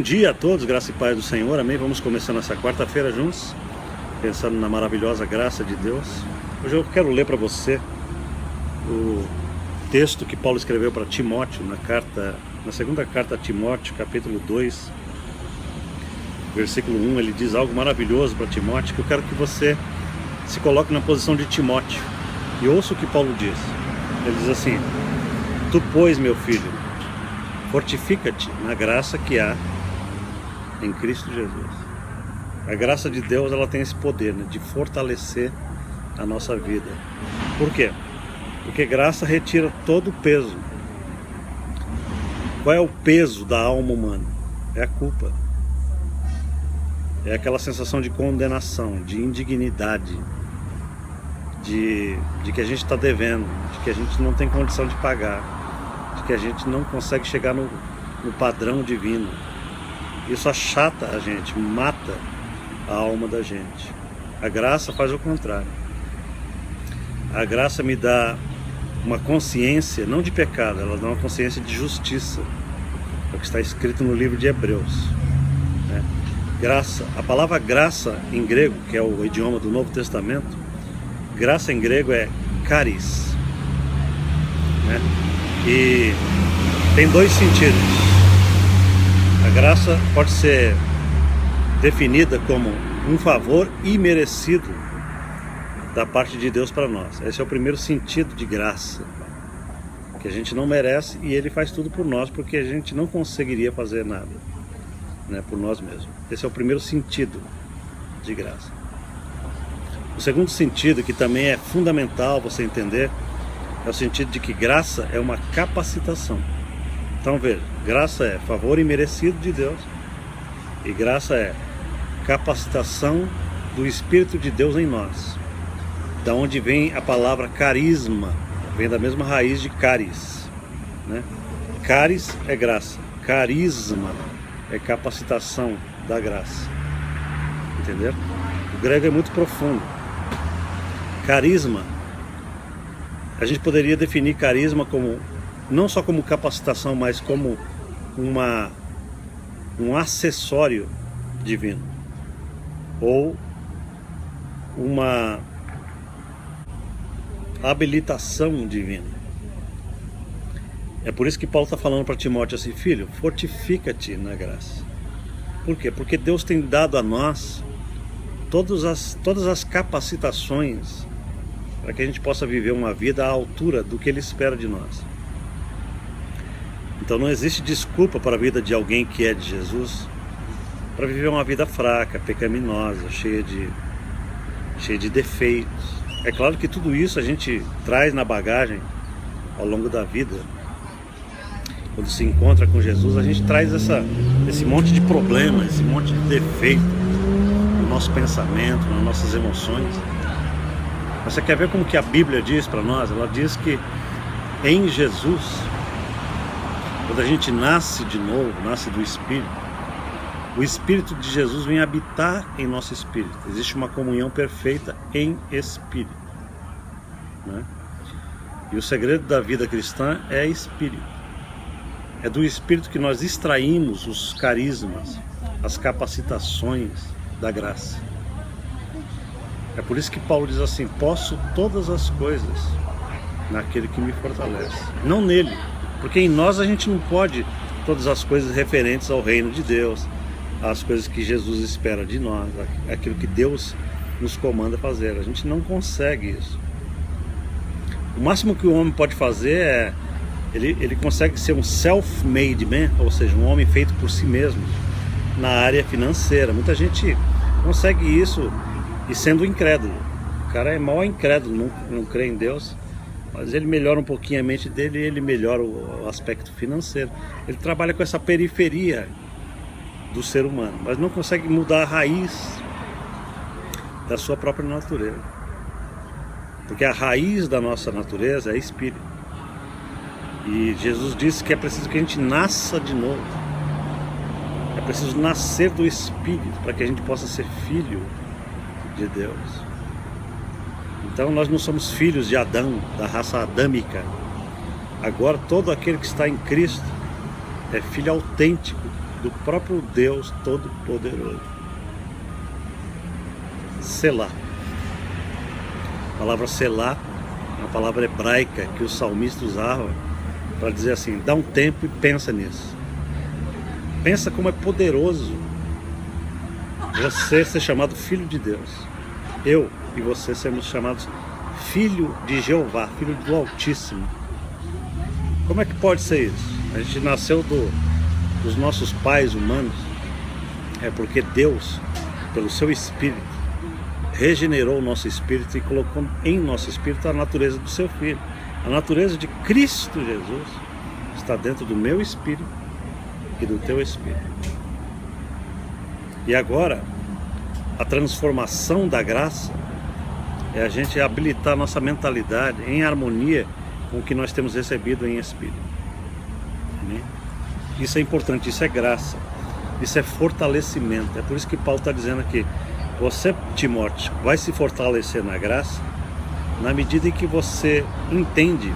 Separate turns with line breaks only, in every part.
dia a todos, graça e paz do Senhor, amém? Vamos começando essa quarta-feira juntos, pensando na maravilhosa graça de Deus. Hoje eu quero ler para você o texto que Paulo escreveu para Timóteo, na segunda carta a Timóteo, capítulo 2, versículo 1, ele diz algo maravilhoso para Timóteo, que eu quero que você se coloque na posição de Timóteo e ouça o que Paulo diz. Ele diz assim: tu, pois, meu filho, fortifica-te na graça que há em Cristo Jesus. A graça de Deus, ela tem esse poder, né, de fortalecer a nossa vida. Por quê? Porque graça retira todo o peso. Qual é o peso da alma humana? É a culpa. É aquela sensação de condenação, de indignidade, de que a gente está devendo, de que a gente não tem condição de pagar, de que a gente não consegue chegar no padrão divino. Isso achata a gente, mata a alma da gente. A graça faz o contrário. A graça me dá uma consciência, não de pecado, ela dá uma consciência de justiça. É o que está escrito no livro de Hebreus, né? Graça, a palavra graça em grego, que é o idioma do Novo Testamento, graça em grego é charis, né? E tem dois sentidos. A graça pode ser definida como um favor imerecido da parte de Deus para nós. Esse é o primeiro sentido de graça, que a gente não merece e Ele faz tudo por nós, porque a gente não conseguiria fazer nada, né, por nós mesmos. Esse é o primeiro sentido de graça. O segundo sentido, que também é fundamental você entender, é o sentido de que graça é uma capacitação. Então veja, graça é favor imerecido de Deus e graça é capacitação do Espírito de Deus em nós. Da onde vem a palavra carisma, vem da mesma raiz de caris, né? Caris é graça, carisma é capacitação da graça. Entender? O grego é muito profundo. Carisma, a gente poderia definir carisma como não só como capacitação, mas como um acessório divino, ou uma habilitação divina. É por isso que Paulo está falando para Timóteo assim: filho, fortifica-te na graça. Por quê? Porque Deus tem dado a nós todas as capacitações para que a gente possa viver uma vida à altura do que Ele espera de nós. Então não existe desculpa para a vida de alguém que é de Jesus para viver uma vida fraca, pecaminosa, cheia de defeitos. É claro que tudo isso a gente traz na bagagem ao longo da vida. Quando se encontra com Jesus, a gente traz esse monte de problemas, esse monte de defeito no nosso pensamento, nas nossas emoções. Mas você quer ver como que a Bíblia diz para nós? Ela diz que em Jesus, quando a gente nasce de novo, nasce do Espírito, o Espírito de Jesus vem habitar em nosso Espírito. Existe uma comunhão perfeita em Espírito, né? E o segredo da vida cristã é Espírito. É do Espírito que nós extraímos os carismas, as capacitações da graça. É por isso que Paulo diz assim: posso todas as coisas naquele que me fortalece. Não nele, porque em nós a gente não pode todas as coisas referentes ao reino de Deus, as coisas que Jesus espera de nós, aquilo que Deus nos comanda fazer. A gente não consegue isso. O máximo que o homem pode fazer é ele consegue ser um self-made man, ou seja, um homem feito por si mesmo na área financeira. Muita gente consegue isso e sendo incrédulo. O cara é mau incrédulo, não crê em Deus, mas ele melhora um pouquinho a mente dele e ele melhora o aspecto financeiro. Ele trabalha com essa periferia do ser humano, mas não consegue mudar a raiz da sua própria natureza, porque a raiz da nossa natureza é Espírito. E Jesus disse que é preciso que a gente nasça de novo, é preciso nascer do Espírito para que a gente possa ser filho de Deus. Então nós não somos filhos de Adão, da raça adâmica. Agora todo aquele que está em Cristo é filho autêntico do próprio Deus Todo-Poderoso. Selá. A palavra selá é uma palavra hebraica que o salmista usava para dizer assim: dá um tempo e pensa nisso. Pensa como é poderoso você ser chamado filho de Deus. Eu e você sermos chamados filho de Jeová, filho do Altíssimo. Como é que pode ser isso? A gente nasceu dos nossos pais humanos. É porque Deus, pelo seu Espírito, regenerou o nosso espírito e colocou em nosso espírito a natureza do seu Filho. A natureza de Cristo Jesus está dentro do meu espírito e do teu espírito. E agora, a transformação da graça é a gente habilitar nossa mentalidade em harmonia com o que nós temos recebido em espírito. Amém? Isso é importante, isso é graça, isso é fortalecimento. É por isso que Paulo está dizendo aqui: você, Timóteo, vai se fortalecer na graça na medida em que você entende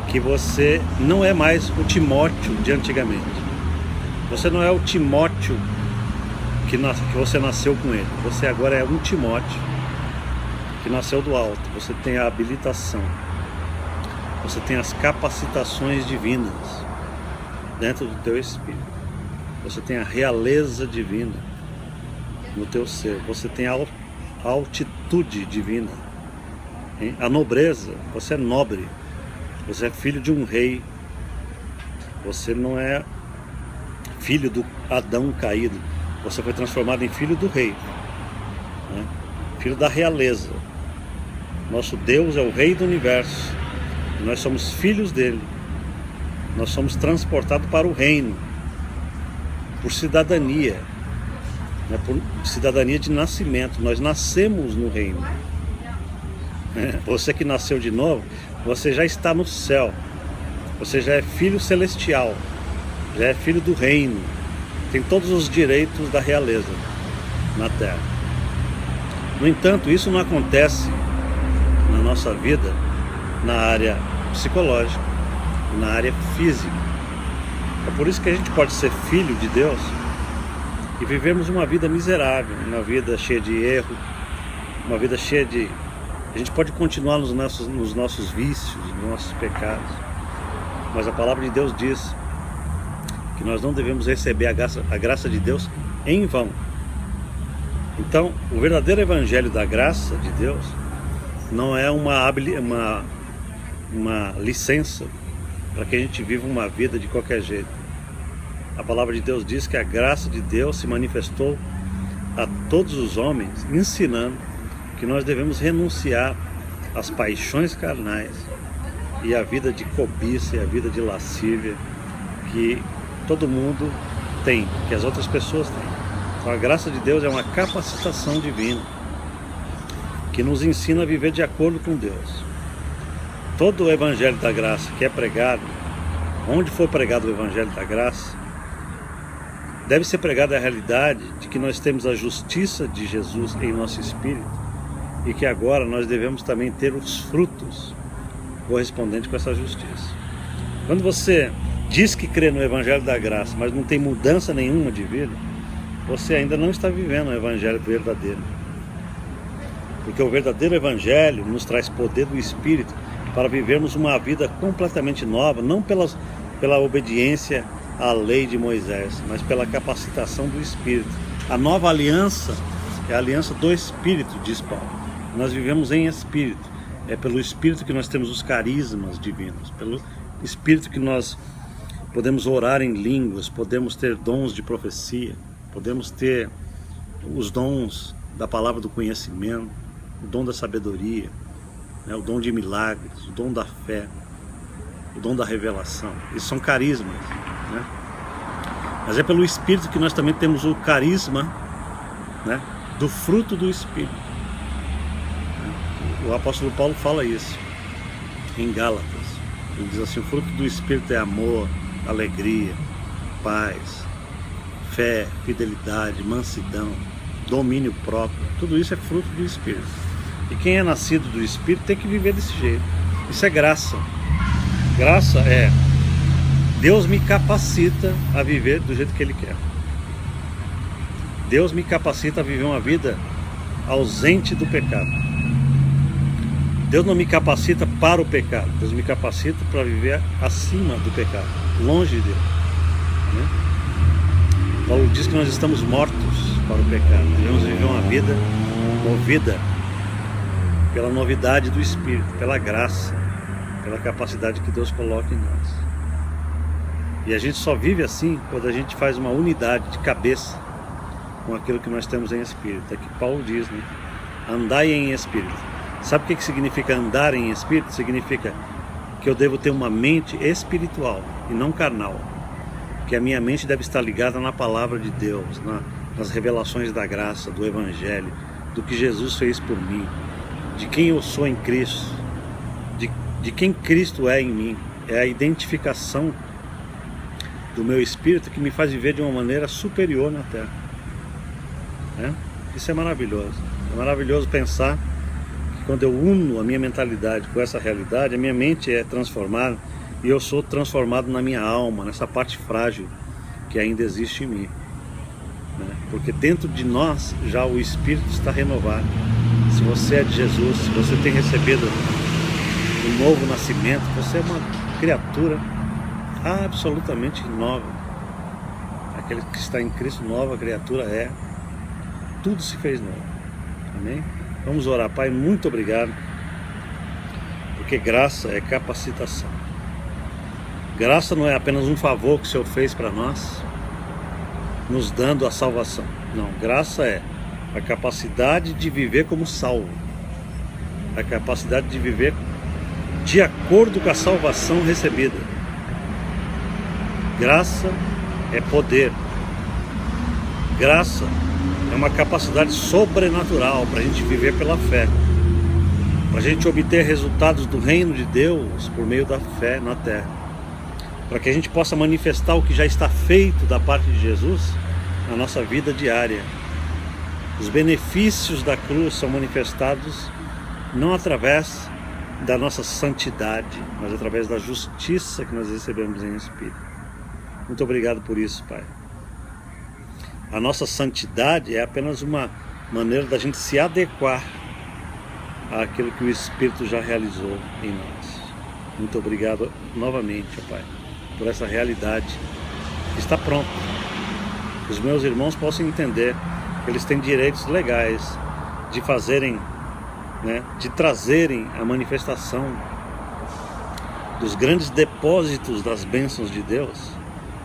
que você não é mais o Timóteo de antigamente. Você não é o Timóteo que você nasceu com ele. Você agora é um Timóteo que nasceu do alto. Você tem a habilitação, você tem as capacitações divinas dentro do teu espírito. Você tem a realeza divina no teu ser. Você tem a altitude divina, hein? A nobreza. Você é nobre. Você é filho de um rei. Você não é filho do Adão caído. Você foi transformado em filho do rei, né? Filho da realeza. Nosso Deus é o rei do universo. Nós somos filhos dele. Nós somos transportados para o reino por cidadania, né? Por cidadania de nascimento. Nós nascemos no reino. Você que nasceu de novo, você já está no céu. Você já é filho celestial, já é filho do reino. Tem todos os direitos da realeza na terra. No entanto, isso não acontece na nossa vida na área psicológica, na área física. É por isso que a gente pode ser filho de Deus e vivermos uma vida miserável, uma vida cheia de erro, uma vida cheia de... A gente pode continuar nos nossos vícios, nos nossos pecados, mas a palavra de Deus diz que nós não devemos receber a graça de Deus em vão. Então, o verdadeiro evangelho da graça de Deus não é uma licença para que a gente viva uma vida de qualquer jeito. A palavra de Deus diz que a graça de Deus se manifestou a todos os homens, ensinando que nós devemos renunciar às paixões carnais e à vida de cobiça e à vida de lascívia que todo mundo tem, que as outras pessoas têm. Então a graça de Deus é uma capacitação divina que nos ensina a viver de acordo com Deus. Todo o evangelho da graça que é pregado, onde for pregado o evangelho da graça, deve ser pregada a realidade de que nós temos a justiça de Jesus em nosso espírito e que agora nós devemos também ter os frutos correspondentes com essa justiça. Quando você diz que crê no evangelho da graça, mas não tem mudança nenhuma de vida, você ainda não está vivendo o evangelho verdadeiro. Porque o verdadeiro evangelho nos traz poder do Espírito para vivermos uma vida completamente nova, não pela obediência à lei de Moisés, mas pela capacitação do Espírito. A nova aliança é a aliança do Espírito, diz Paulo. Nós vivemos em Espírito. É pelo Espírito que nós temos os carismas divinos, pelo Espírito que nós podemos orar em línguas, podemos ter dons de profecia, podemos ter os dons da palavra do conhecimento, o dom da sabedoria, né, o dom de milagres, o dom da fé, o dom da revelação. Isso são carismas, né? Mas é pelo Espírito que nós também temos o carisma, né, do fruto do Espírito. O apóstolo Paulo fala isso em Gálatas. Ele diz assim: o fruto do Espírito é amor, alegria, paz, fé, fidelidade, mansidão, domínio próprio. Tudo isso é fruto do Espírito. E quem é nascido do Espírito tem que viver desse jeito. Isso é graça. Graça é Deus me capacita a viver do jeito que Ele quer. Deus me capacita a viver uma vida ausente do pecado. Deus não me capacita para o pecado. Deus me capacita para viver acima do pecado, longe de Deus, né? Paulo diz que nós estamos mortos para o pecado. Devemos viver uma vida movida pela novidade do Espírito, pela graça, pela capacidade que Deus coloca em nós. E a gente só vive assim quando a gente faz uma unidade de cabeça com aquilo que nós temos em Espírito. É que Paulo diz, né? Andai em Espírito. Sabe o que significa andar em Espírito? Significa que eu devo ter uma mente espiritual e não carnal. Que a minha mente deve estar ligada na palavra de Deus, nas revelações da graça, do Evangelho, do que Jesus fez por mim, de quem eu sou em Cristo, de quem Cristo é em mim. É a identificação do meu espírito que me faz viver de uma maneira superior na Terra, né? Isso é maravilhoso. É maravilhoso pensar que quando eu uno a minha mentalidade com essa realidade, a minha mente é transformada e eu sou transformado na minha alma, nessa parte frágil que ainda existe em mim, né? Porque dentro de nós já o Espírito está renovado. Se você é de Jesus, se você tem recebido um novo nascimento, você é uma criatura absolutamente nova. Aquele que está em Cristo, nova criatura é. Tudo se fez novo. Amém? Vamos orar. Pai, muito obrigado, porque graça é capacitação. Graça não é apenas um favor que o Senhor fez para nós, nos dando a salvação. Não, graça é a capacidade de viver como salvo, a capacidade de viver de acordo com a salvação recebida. Graça é poder. Graça é uma capacidade sobrenatural para a gente viver pela fé, para a gente obter resultados do reino de Deus por meio da fé na terra, para que a gente possa manifestar o que já está feito da parte de Jesus na nossa vida diária. Os benefícios da cruz são manifestados não através da nossa santidade, mas através da justiça que nós recebemos em Espírito. Muito obrigado por isso, Pai. A nossa santidade é apenas uma maneira da gente se adequar àquilo que o Espírito já realizou em nós. Muito obrigado novamente, ó Pai, por essa realidade que está pronta. Que os meus irmãos possam entender que eles têm direitos legais de fazerem, né, de trazerem a manifestação dos grandes depósitos das bênçãos de Deus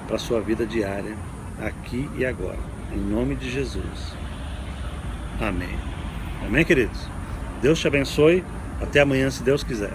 para a sua vida diária, aqui e agora, em nome de Jesus. Amém. Amém, queridos? Deus te abençoe. Até amanhã, se Deus quiser.